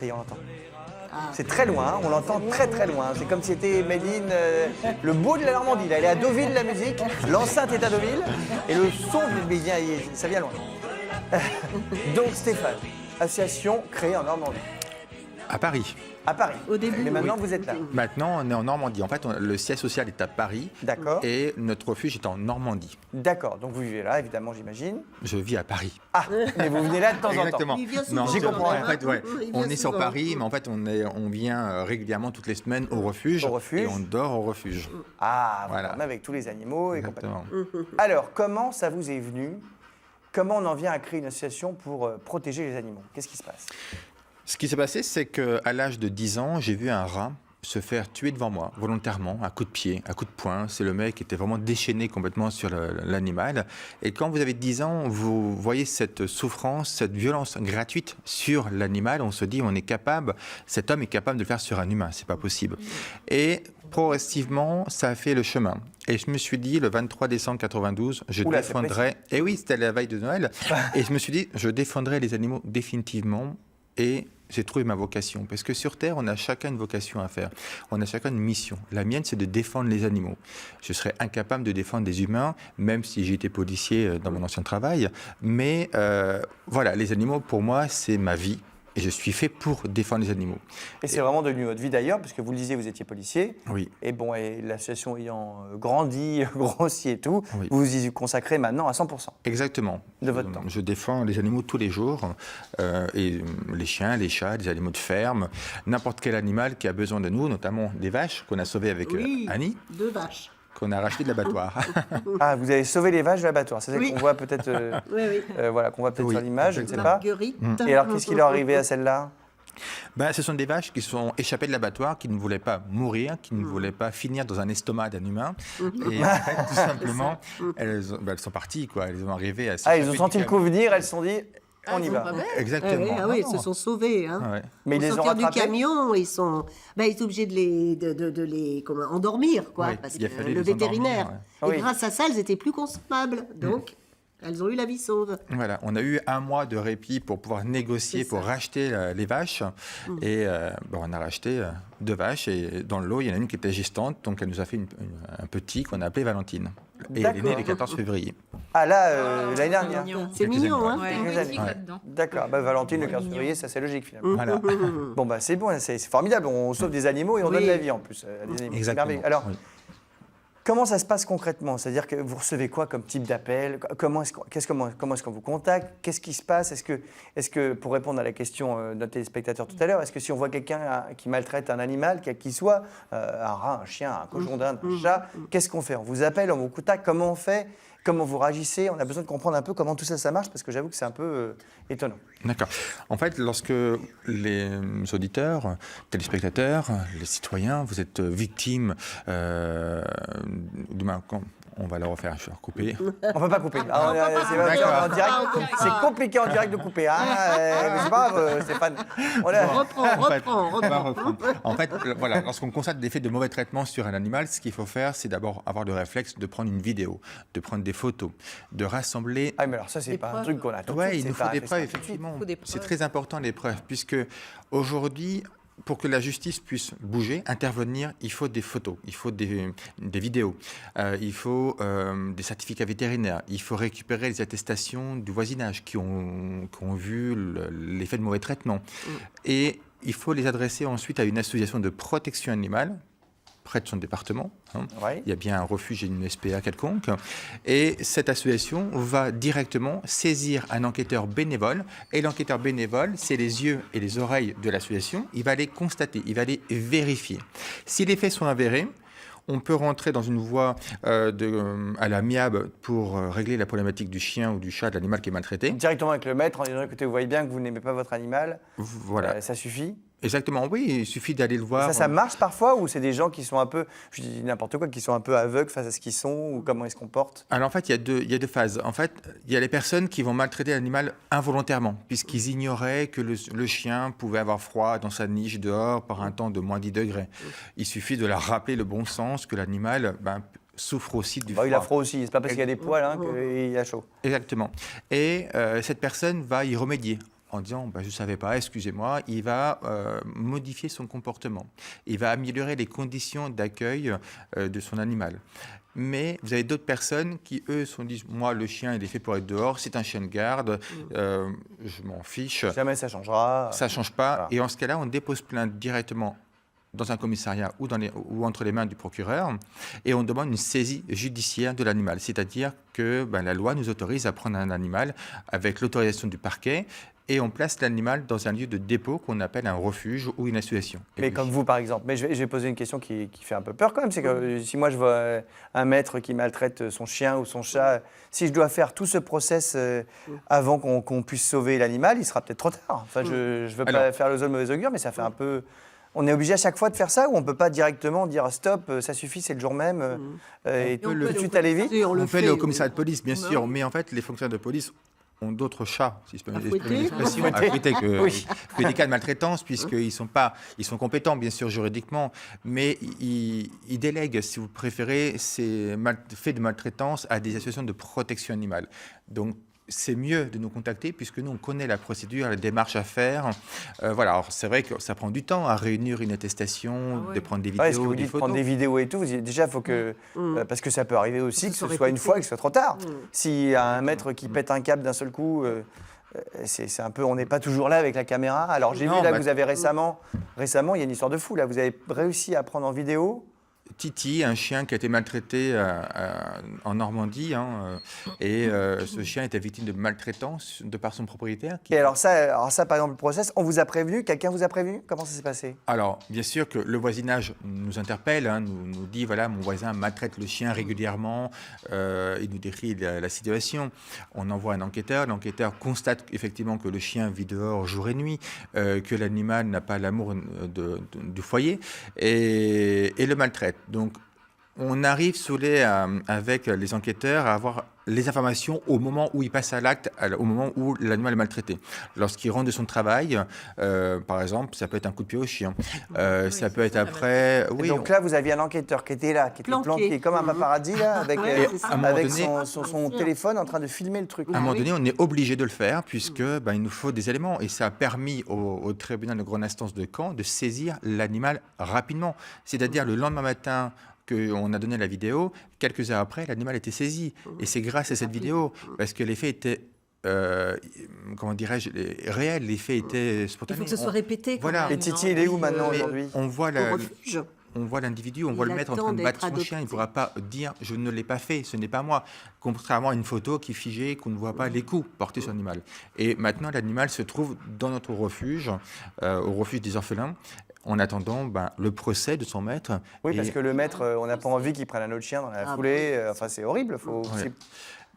Et on l'entend. C'est très loin, on l'entend très très loin. C'est comme si c'était Méline, le beau de la Normandie. Là, elle est à Deauville, la musique. L'enceinte est à Deauville. Et le son, ça vient loin. Donc Stéphane, association créée en Normandie. À Paris. À Paris. Au début. Mais maintenant, vous êtes là. Maintenant, on est en Normandie. En fait, le siège social est à Paris. D'accord. Et notre refuge est en Normandie. D'accord. Donc vous vivez là, évidemment, j'imagine. Je vis à Paris. Ah, mais vous venez là de temps en temps. Exactement. Il vient souvent. Non, J'y comprends rien. En fait, ouais, Il vient on est sur souvent. Paris, mais en fait, on vient régulièrement toutes les semaines au refuge. Au refuge. Et on dort au refuge. Ah, Voilà. voilà. Avec tous les animaux et Exactement. compagnie. Alors, comment ça vous est venu? Comment on en vient à créer une association pour protéger les animaux? Qu'est-ce qui se passe? Ce qui s'est passé, c'est qu'à l'âge de 10 ans, j'ai vu un rat se faire tuer devant moi, volontairement, à coup de pied, à coup de poing. C'est le mec qui était vraiment déchaîné complètement sur l'animal. Et quand vous avez 10 ans, vous voyez cette souffrance, cette violence gratuite sur l'animal. On se dit, cet homme est capable de le faire sur un humain. C'est pas possible. Et progressivement, ça a fait le chemin. Et je me suis dit, le 23 décembre 92, je Oula, c'est défendrai... Et oui, c'était la veille de Noël. Et je me suis dit, je défendrai les animaux définitivement. Et j'ai trouvé ma vocation. Parce que sur Terre, on a chacun une vocation à faire. On a chacun une mission. La mienne, c'est de défendre les animaux. Je serais incapable de défendre des humains, même si j'ai été policier dans mon ancien travail. Mais voilà, les animaux, pour moi, c'est ma vie. Et je suis fait pour défendre les animaux. Et c'est vraiment devenu votre vie d'ailleurs, parce que vous le disiez, vous étiez policier. Oui. Et bon, et l'association ayant grandi, grossi et tout, Oui. vous vous y consacrez maintenant à 100%. Exactement. De votre temps. Je défends les animaux tous les jours. Et les chiens, les chats, les animaux de ferme, n'importe quel animal qui a besoin de nous, notamment des vaches qu'on a sauvées avec Oui, Annie, 2 vaches. qu'on a rachetées de l'abattoir. Ah, vous avez sauvé les vaches de l'abattoir. C'est ça Oui. qu'on voit peut-être Oui, oui. voilà, qu'on voit peut-être Oui, sur l'image, je ne sais pas. Marguerite. Et alors, qu'est-ce qui leur arrivait à celle-là? Ben, ce sont des vaches qui sont échappées de l'abattoir, qui ne voulaient pas mourir, qui ne voulaient pas finir dans un estomac d'un humain. Et en fait, tout simplement, elles sont parties, quoi. Elles ont arrivé à Ah, ils ont s'échapper senti du le coup venir, elles se sont dit, on y Ils sont va. pas bêtes. Exactement. Ah oui, Non, ils se sont sauvés. Hein. Ouais. Mais ils Pour les ont sortir du rattrapés. camion, ils sont obligés de les endormir, quoi, Oui, parce il a que fallu le les vétérinaire. endormir, ouais. Et Oui. grâce à ça, elles étaient plus consommables. Donc, elles ont eu la vie sauve. Voilà, on a eu 1 mois de répit pour pouvoir négocier, C'est pour ça. racheter les vaches. Et on a racheté 2 vaches. Et dans le lot, il y en a une qui était gestante. Donc, elle nous a fait un petit qu'on a appelé Valentine. Et elle est née D'accord. le 14 février. Ah là, l'année dernière. C'est Quelques mignon, années. hein. Ouais, Quelques une années. musique Ouais. là-dedans. D'accord, bah, Valentine, le 15 février, ça c'est logique finalement. Voilà. Bon, bah c'est bon, c'est formidable. On sauve des animaux et on Oui. donne la vie en plus à des animaux. C'est Exactement. merveilleux. Alors, Oui. comment ça se passe concrètement? C'est-à-dire que vous recevez quoi comme type d'appel? Comment est-ce qu'on vous contacte? Qu'est-ce qui se passe? Est-ce que, pour répondre à la question de notre téléspectateur tout à l'heure, est-ce que si on voit quelqu'un qui maltraite un animal, quel qu'il soit, un rat, un chien, un cochon d'Inde, un chat, qu'est-ce qu'on fait? On vous appelle, on vous contacte, comment on fait? Comment vous réagissez? On a besoin de comprendre un peu comment tout ça marche, parce que j'avoue que c'est un peu étonnant. D'accord. En fait, lorsque les auditeurs, téléspectateurs, les citoyens, vous êtes victimes on va le refaire, je vais recouper. On peut pas couper. Ah, D'accord. en direct, c'est compliqué en direct de couper. Ah, mais c'est pas grave, Stéphane. Reprends. En fait, voilà, lorsqu'on constate des faits de mauvais traitement sur un animal, ce qu'il faut faire, c'est d'abord avoir le réflexe de prendre une vidéo, de prendre des photos, de rassembler. Ah, mais alors ça, c'est pas un preuves. truc qu'on a tout de Oui, suite, il c'est nous faut pas des fait preuves, ça tout de suite. effectivement. Il faut des preuves. C'est très important, les preuves, puisque aujourd'hui, pour que la justice puisse bouger, intervenir, il faut des photos, il faut des vidéos, il faut des certificats vétérinaires, il faut récupérer les attestations du voisinage qui ont vu l'effet de mauvais traitement. Et il faut les adresser ensuite à une association de protection animale, près de son département. Ouais. Il y a bien un refuge et une SPA quelconque. Et cette association va directement saisir un enquêteur bénévole. Et l'enquêteur bénévole, c'est les yeux et les oreilles de l'association. Il va les constater, il va les vérifier. Si les faits sont avérés, on peut rentrer dans une voie à l'amiable pour régler la problématique du chien ou du chat, de l'animal qui est maltraité. Directement avec le maître en disant écoutez, vous voyez bien que vous n'aimez pas votre animal, Voilà. ça suffit. Exactement, oui, il suffit d'aller le voir. Ça marche parfois ou c'est des gens qui sont un peu, je dis n'importe quoi, qui sont un peu aveugles face à ce qu'ils sont ou comment ils se comportent? Alors en fait, il y a deux phases. En fait, il y a les personnes qui vont maltraiter l'animal involontairement, puisqu'ils ignoraient que le chien pouvait avoir froid dans sa niche dehors par un temps de moins 10 degrés. Il suffit de leur rappeler le bon sens que l'animal souffre aussi du froid. Il a froid aussi, c'est pas parce qu'il y a des poils qu'il a chaud. Exactement. Et cette personne va y remédier en disant je ne savais pas, excusez-moi, il va modifier son comportement. Il va améliorer les conditions d'accueil de son animal. Mais vous avez d'autres personnes qui, eux, disent moi, le chien, il est fait pour être dehors, c'est un chien de garde, je m'en fiche. Jamais ça changera. Ça ne change pas. Voilà. Et en ce cas-là, on dépose plainte directement dans un commissariat ou entre les mains du procureur, et on demande une saisie judiciaire de l'animal. C'est-à-dire que la loi nous autorise à prendre un animal avec l'autorisation du parquet, et on place l'animal dans un lieu de dépôt qu'on appelle un refuge ou une association. Mais comme vous, par exemple. Mais je vais poser une question qui fait un peu peur quand même. C'est que si moi, je vois un maître qui maltraite son chien ou son chat, si je dois faire tout ce process avant qu'on puisse sauver l'animal, il sera peut-être trop tard. Enfin, je ne veux pas faire le mauvais augure, mais ça fait un peu... On est obligé à chaque fois de faire ça ou on ne peut pas directement dire stop, ça suffit, c'est le jour même et tout de suite aller vite? On peut aller au commissariat de police, bien sûr, mais en fait, les fonctionnaires de police ont d'autres chats, si je peux m'exprimer l'expression, à fouetter que des cas de maltraitance, puisqu'ils sont compétents, bien sûr, juridiquement, mais ils délèguent, si vous préférez, ces faits de maltraitance à des associations de protection animale. Donc, c'est mieux de nous contacter puisque nous, on connaît la procédure, la démarche à faire. Voilà, alors c'est vrai que ça prend du temps à réunir une attestation, de prendre des vidéos, est-ce que vous dites prendre des vidéos et tout, déjà, il faut que... parce que ça peut arriver aussi que ce soit une fois et que ce soit trop tard. S'il y a un maître qui pète un câble d'un seul coup... c'est un peu, on n'est pas toujours là avec la caméra. Alors j'ai vu là que vous avez récemment, il y a une histoire de fou là. Vous avez réussi à prendre en vidéo Titi, un chien qui a été maltraité en Normandie, et ce chien était victime de maltraitance de par son propriétaire. Et alors ça, par exemple, le process, on vous a prévenu, quelqu'un vous a prévenu? Comment ça s'est passé? Alors, bien sûr que le voisinage nous interpelle, nous dit, voilà, mon voisin maltraite le chien régulièrement, il nous décrit la situation. On envoie un enquêteur, l'enquêteur constate effectivement que le chien vit dehors jour et nuit, que l'animal n'a pas l'amour du foyer, et le maltraite. Donc, on arrive avec les enquêteurs à avoir les informations au moment où il passe à l'acte, au moment où l'animal est maltraité. Lorsqu'il rentre de son travail, par exemple, ça peut être un coup de pied au chien. Ça peut être après... Oui, donc là, vous aviez un enquêteur qui était là, qui était planqué comme un paparazzi, là, avec son téléphone en train de filmer le truc. À un moment donné, on est obligé de le faire, puisque il nous faut des éléments. Et ça a permis au tribunal de grande instance de Caen de saisir l'animal rapidement. C'est-à-dire le lendemain matin... qu'on a donné la vidéo, quelques heures après, l'animal était saisi. Et c'est grâce à cette vidéo, parce que les faits étaient, comment dirais-je, réels, les faits étaient spontanés. Il faut que ce soit répété. Voilà. Et Titi, il est où maintenant aujourd'hui? On voit l'individu, on voit le mettre en train de battre son chien, il ne pourra pas dire « je ne l'ai pas fait, ce n'est pas moi », contrairement à une photo qui est figée, qu'on ne voit pas les coups portés sur l'animal. Et maintenant, l'animal se trouve dans notre refuge, au refuge des orphelins, en attendant le procès de son maître. Oui, parce que le maître, on n'a pas envie qu'il prenne un autre chien dans la foulée. Enfin, c'est horrible.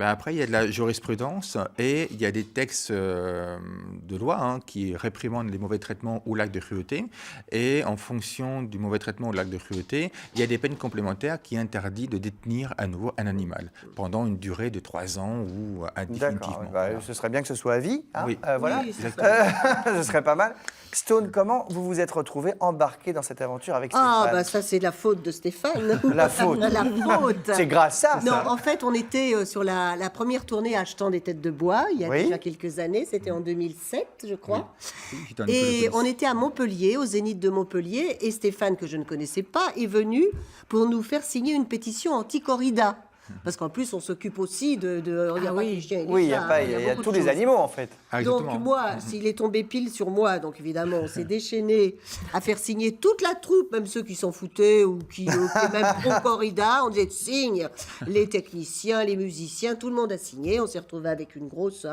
Après, il y a de la jurisprudence et il y a des textes de loi qui réprimandent les mauvais traitements ou l'acte de cruauté. Et en fonction du mauvais traitement ou de l'acte de cruauté, il y a des peines complémentaires qui interdisent de détenir à nouveau un animal pendant une durée de 3 ans ou indéfinitivement. D'accord. Ce serait bien que ce soit à vie. Oui. Voilà. Oui, ce serait pas mal. Stone, comment vous vous êtes retrouvé embarqué dans cette aventure avec Stéphane? Ça c'est la faute de Stéphane. La faute. La faute. C'est grâce à ça. Non, en fait, on était sur la première tournée achetant des têtes de bois, il y a déjà quelques années, c'était en 2007, je crois. Oui. Et on était à Montpellier, au Zénith de Montpellier, et Stéphane, que je ne connaissais pas, est venu pour nous faire signer une pétition anti-corrida. Parce qu'en plus, on s'occupe aussi de les chiens et les chats. Il y a tous les animaux, en fait. Donc moi, s'il est tombé pile sur moi, donc évidemment, on s'est déchaîné à faire signer toute la troupe, même ceux qui s'en foutaient ou qui même pro-corrida, on disait signe, les techniciens, les musiciens, tout le monde a signé. On s'est retrouvé avec une grosse,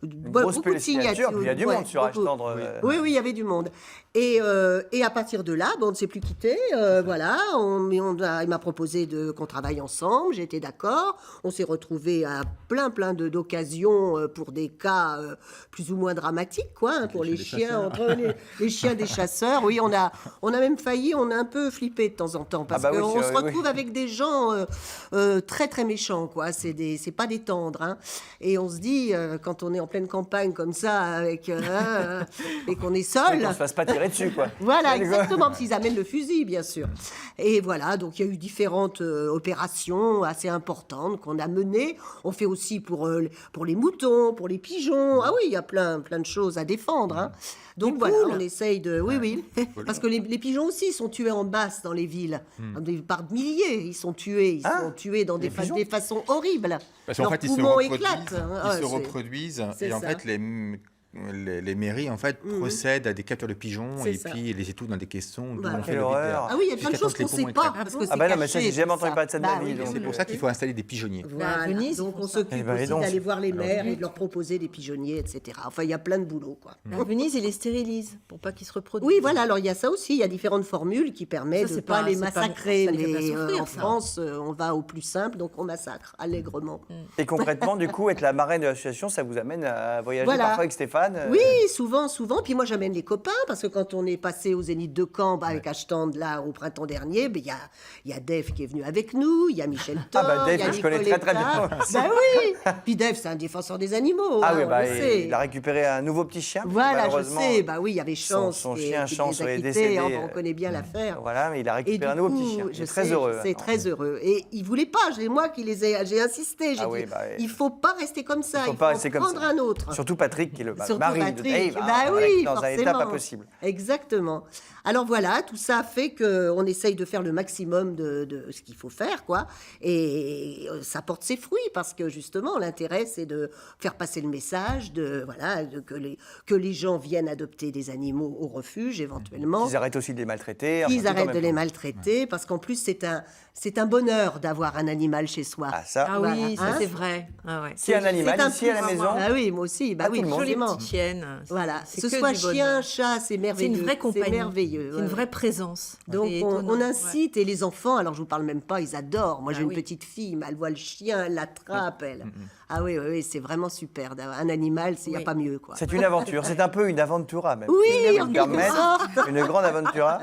beaucoup de signatures. Il y a du monde sur H-Tendre. Oui, il y avait du monde. Et à partir de là, on ne s'est plus quitté. Voilà, il m'a proposé qu'on travaille ensemble. J'étais d'accord. On s'est retrouvés à plein d'occasions pour des cas plus ou moins dramatiques, pour les chiens, entre les chiens des chasseurs. Oui, on a même failli, on a un peu flippé de temps en temps parce qu'on se retrouve avec des gens très très méchants, C'est pas des tendres, Et on se dit quand on est en pleine campagne comme ça, avec et qu'on est seul. Qu'on se fasse pas tirer dessus, quoi. Voilà, exactement, parce qu'ils amènent le fusil, bien sûr. Et voilà, donc il y a eu différentes opérations action assez importante qu'on a menée. On fait aussi pour les moutons, pour les pigeons. Ah oui, il y a plein de choses à défendre. Hein. Donc voilà, on essaye de... Oui. Parce que les pigeons aussi sont tués en masse dans les villes. Par milliers, ils sont tués. Ils sont tués dans des façons horribles. Parce qu'en Leurs fait, ils se poumons reproduisent. éclatent. Ils se reproduisent. c'est Et en ça. fait, les mairies en fait procèdent à des captures de pigeons C'est et ça. puis les étouent dans des caissons. Voilà. D'où on fait Quelle le horreur. Ah oui, il y a plein de Jusqu'à choses temps que qu'on les ne sait poumons pas. éclatent. Parce que Ah bah non, mais ça, caché, j'ai jamais tout entendu ça. parler de ça de ma vie, oui, donc. C'est pour ça qu'il faut installer des pigeonniers. Voilà. À Venise, Donc ils font on ça. Eh s'occupe ben, dis aussi donc. d'aller voir les maires et de leur proposer des pigeonniers, etc. Enfin, il y a plein de boulot, quoi. À Venise, ils les stérilisent pour pas qu'ils se reproduisent. Oui, voilà, alors il y a ça aussi, il y a différentes formules qui permettent Ça, de c'est ne pas pas- les c'est pas- massacrer. ça les fait pas Mais souffrir, en ça. France, on va au plus simple, donc on massacre allègrement. Et concrètement, du coup, être la marraine de l'association, ça vous amène à voyager Voilà. parfois avec Stéphane Oui, souvent. Puis moi, j'amène les copains, parce que quand on est passé au Zénith de Caen avec Ashton, là, au printemps dernier, il y a Dave qui est venu avec nous, il y a Michel Thor, Ah bah, Dave, il y a que je connais très, très bien Nicoletta. aussi. Bah oui. Puis Dave, c'est un défenseur des animaux. Ah hein, oui, on bah, le sait. il a récupéré un nouveau petit chien. Voilà, je malheureusement. sais. Bah oui, il y avait Chance. son qui chien qui Chance les a est quittés, décédé, hein, on connaît bien l'affaire. Voilà, mais il a Et récupéré un du nouveau coup, petit chien. Il je est très sais, heureux. C'est maintenant. très heureux. Et il voulait pas. J'ai insisté. J'ai Ah dit, oui, bah, il faut pas rester comme ça. Il faut Il pas faut rester comme prendre ça. un autre. Surtout Patrick, qui est le Surtout mari de Patrick. Dave. Bah hein, oui, dans un état pas forcément. possible. Exactement. Alors voilà, tout ça fait qu'on essaye de faire le maximum de ce qu'il faut faire, quoi. Et ça porte ses fruits parce que justement, l'intérêt, c'est de faire passer le message que les gens viennent adopter des animaux au refuge, éventuellement. Ils arrêtent aussi de les maltraiter. Qu'ils enfin, tout en arrêtent même de les temps. maltraiter, parce qu'en plus, c'est un bonheur d'avoir un animal chez soi. Ah, ça. Ah Voilà, oui, ça hein. c'est vrai. Ah ouais. S'il y a un animal C'est un ici à la plus- maison, Ah oui, moi aussi. Bah Ah, oui, tout le monde. Jolie forcément. petite chienne. Voilà, C'est ce que soit du bonheur. chien, chat, c'est C'est merveilleux. une vraie compagnie. C'est merveilleux. C'est une ouais. vraie présence. Donc C'est on étonnant. incite, et les enfants, alors je vous parle même pas, ils adorent. Moi j'ai Ah une oui. petite fille, mais elle voit le chien, elle l'attrape, elle. Ah oui, c'est vraiment super. Un animal, il n'y a Oui. pas mieux, quoi. c'est une aventure. C'est un peu une aventura même. Oui, Si je puis en me quelque permettre, sorte. une grande aventura.